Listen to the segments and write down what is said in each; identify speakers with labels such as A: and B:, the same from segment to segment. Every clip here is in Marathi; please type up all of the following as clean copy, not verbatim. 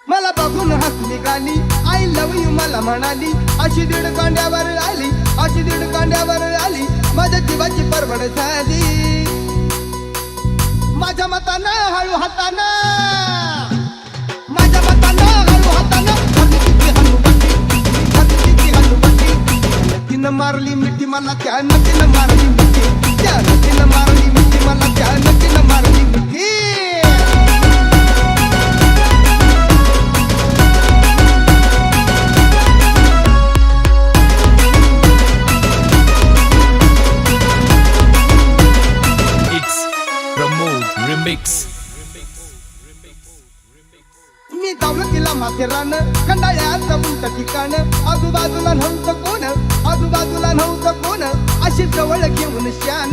A: मला बघून हसली गाली, आय लव यू मला म्हणाली, अशी दीड कांड्यावर आली, अशी दीड कांड्यावर आली, माझ्या जीवाची परवड झाली. माझ्या मतानं हळू हातानं, माझ्या मतानं हळू हातानं तिनं मारली मिठी मला, त्या नदीनं मारली मिठी, त्या नदीनं मारली मिठी मला, त्या नदीनं मारली मिठी. मी दौलतीला माथेरान, खंडाळ्याचं उंच ठिकाण, आजूबाजूला नव्हतं कोण, आजूबाजूला नव्हतं कोण, अशी जवळ घेऊन शान,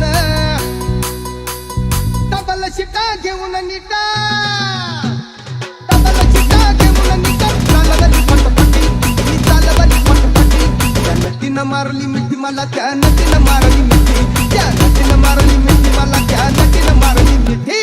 A: डबल शिटा घेऊन नीटा, डबल शिटा घेऊन नीटा, चालवली फटफटी, मी चालवली फटफटी, त्या नदीनं मारली मिठी मला, त्या नदीनं मारली मिठी, त्या नदीनं मारली मिठी मला, त्या नदीनं मारली मिठी.